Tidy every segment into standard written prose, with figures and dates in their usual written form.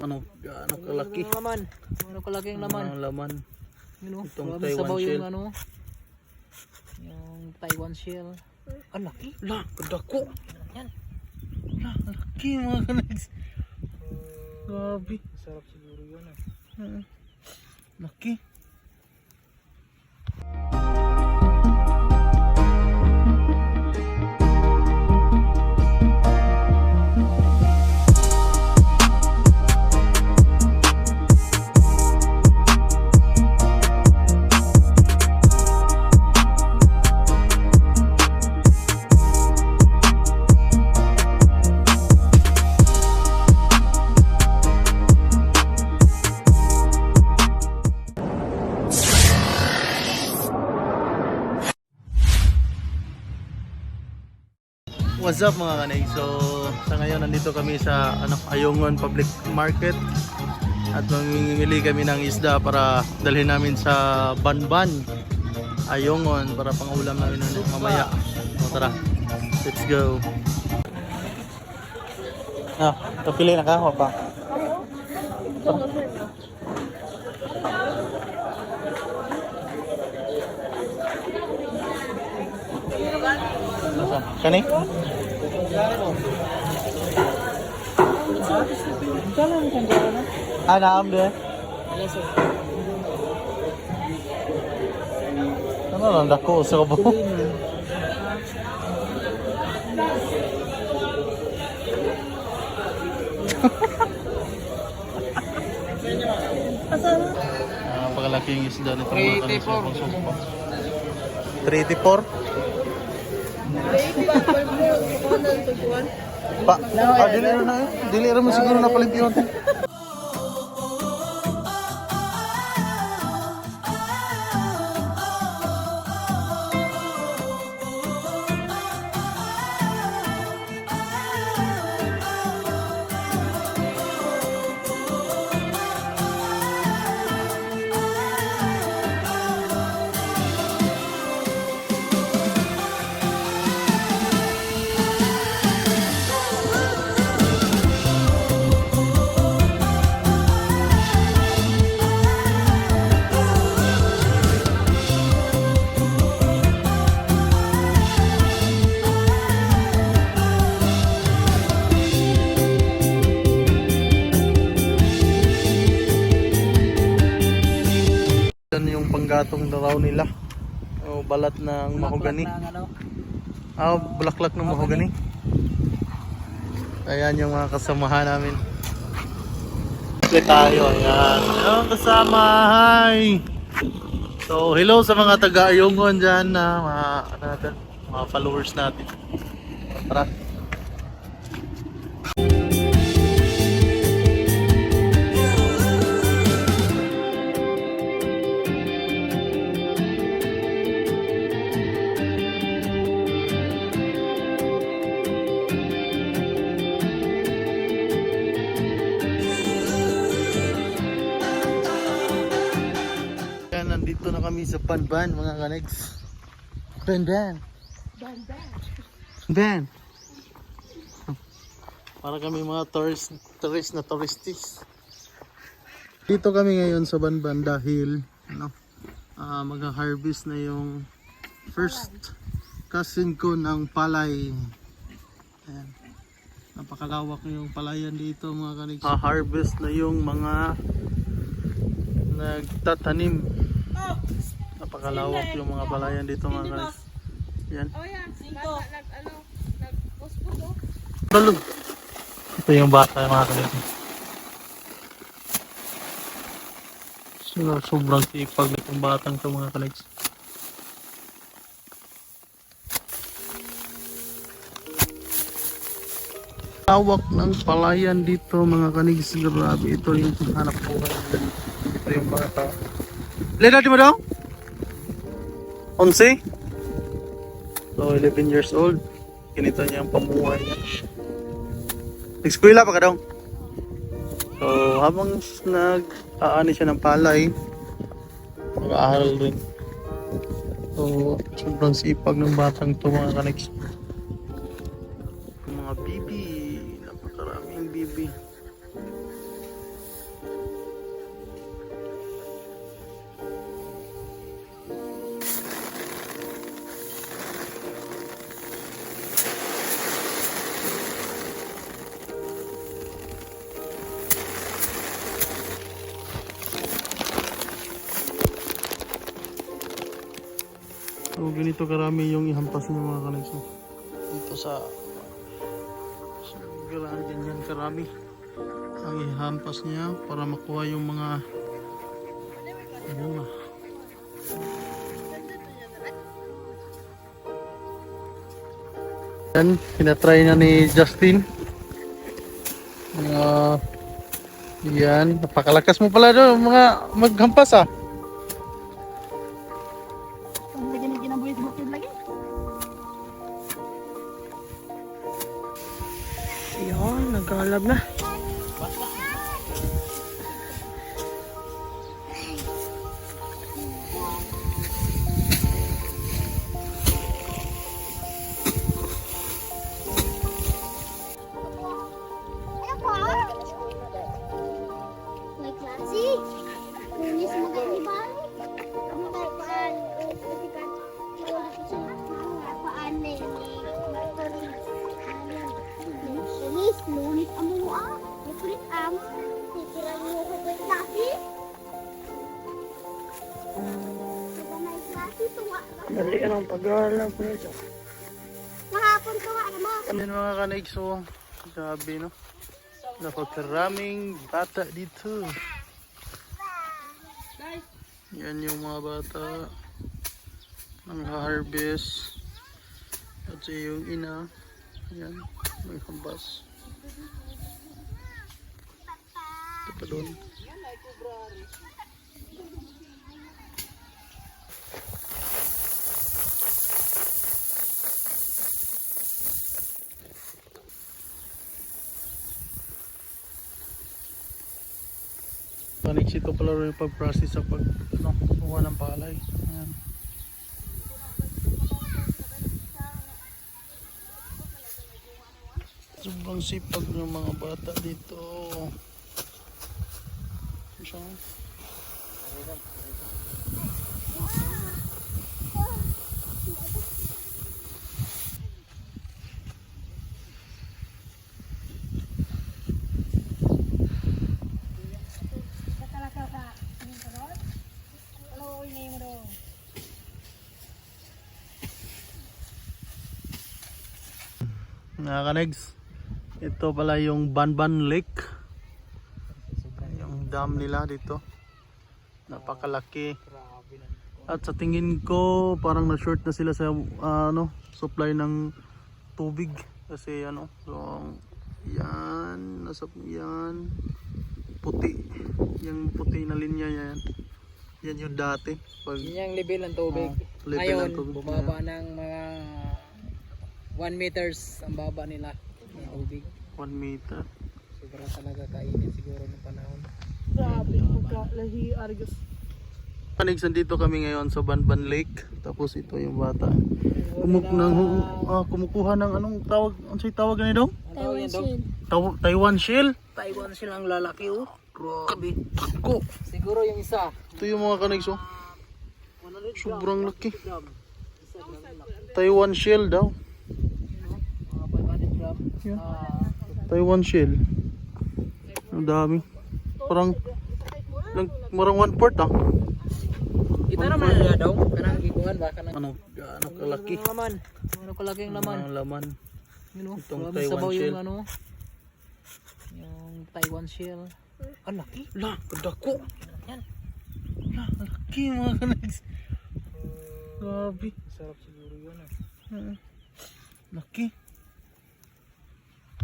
Ano kalaki? Ang laman. Ano kalaki ang laman? Ang laman. Itong Taiwan sabaw shell. yung yung Taiwan shell. Ang laki. La, kadako. Yan. La, laki mga kanags. Grabe. Sarap siguro yun Laki. What's up mga kanay? So sa ngayon nandito kami sa Ayunggon Public Market at mamimili kami ng isda para dalhin namin sa Banban Ayunggon para pangulam namin mamaya. O tara, let's go. Kapili na ka o pa? Kani? Naam deh. Ano lang dako sa kabo? Pagkalaking isda nito mga kanisa. 384? Pa, dili ra mo siguro napalit yun. Yung panggatong na raw nila o balat ng mahogani. Bulaklak ng mahogani. Ayan yung mga kasamahan namin. Ulit tayo, ayan. Hello kasama, hi! So hello sa mga taga-Ayunggon dyan na mga followers natin. Tara. Nandito na kami sa Banban mga kanegs. Banban. Para kami mga tourist na touristis. Dito kami ngayon sa Banban dahil mag-harvest na yung first cousin ko ng palay. Ayan. Napakalawak na yung palayan dito mga kanegs. Harvest na yung mga nagtatanim. Napakalawak yung mga palayan dito mga guys. Yan. Ito yung bata mga guys. Sobrang sipag nitong batang ito mga guys. Tawak ng palayan dito mga kanis. Grabe, ito yung hanap buhay. Ito yung bata. Ilan natin mo daw? 11? So 11 years old. Ganito niya ang pamuhay niya. Nag-eskwela pa ka daw? So habang nag-aani siya ng palay, mag-aaral rin. So sobrang sipag ng batang ito mga kanis. Mga bibi, napakaraming bibi. So ganito karami yung ihampas niya mga kanigs. Dito sa ganyan karami ang ihampas niya para makuha yung mga bunga. Yan, pinatry na ni Justin. Yan, napakalakas mo pala doon mga maghampas ah. Yun, nagkalab na. May klase. Kunis mo kayo ni Bang. Ano tayo paan? Ulit ko siya. Mga paan na yun Kunis, lunit amo mo ah. May kulit amo. Titiran mo ko may klase. Diba may klase? Tuwa ka. Dali ang pag-alab nito. Mahapon tuwa ka mo. Yan mga kanigs, so grabe no. Napakaraming bata dito. Yan yung mga bata ang harvest. At siya yung ina. Yan, may hambas. Ito pa doon. Kanigs, ito pala rin yung pag-process sa pagkuha ng palay. Ayan. Sobrang sipag ng mga bata dito. Siya. Mga kanigs, ito pala yung Banban Lake, yung dam nila dito, napakalaki. At sa tingin ko parang na short na sila sa supply ng tubig kasi so yan, nasa yan puti, yung puti na linya yan, yan yung dati pag Yan yung level ng tubig. level Ngayon, ng tubig. bumaba ng mga 1 meters ang baba nila ng tubig. 1 meter. Sobra talaga kainit siguro ng panahon. Grabe, pagkalahi Argus. Kanigs, nandito kami ngayon sa Banban Lake. Tapos ito yung bata. Kumukuha ng anong tawag? Ano sa'yo tawag ganito? Ano yan daw? Taiwan shell? Taiwan silang lalaki oh. Grabe. Ko. Siguro yung isa. Ito yung mga kanigs oh. 100 Sobrang laki. gram. Isa gram lang. Taiwan shell daw. Mga 500 gram. Yan. Taiwan shell. Ang dami. Parang marang 1/4 ah. Kita naman nila daw. Kanang gikuhan ba? Kanang Ano kalaki. laman. Ano kalaki ang laman. Ang laman. Itong Grabe Taiwan sabaw shell. yung yung Taiwan shell. Ang laki. La, kadako. Yan. La, laki mga kanigs. Grabe. Sarap siguro yun Laki.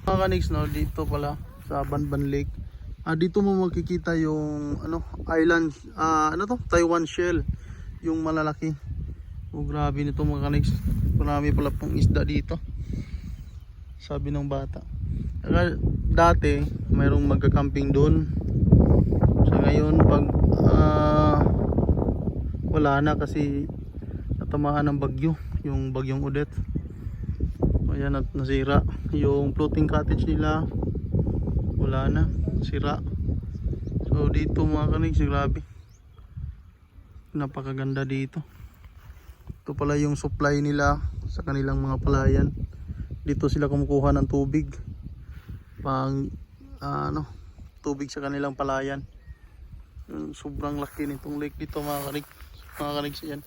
Mga kanigs, no, dito pala sa Banban Lake. Dito mo makikita yung island, Taiwan shell, yung malalaki. Oh, grabe nito mga kanigs. Marami pala pong isda dito. Sabi ng bata. Dati mayroong magka-camping doon. So ngayon pag wala na kasi natamaan ng bagyo, yung bagyong Odette. Ayan, at nasira yung floating cottage nila, wala na, sira. So dito mga kanigs, grabe, napakaganda dito. Ito pala yung supply nila sa kanilang mga palayan. Dito sila kumukuha ng tubig pang tubig sa kanilang palayan. Sobrang laki nitong lake dito mga kanigs, yan.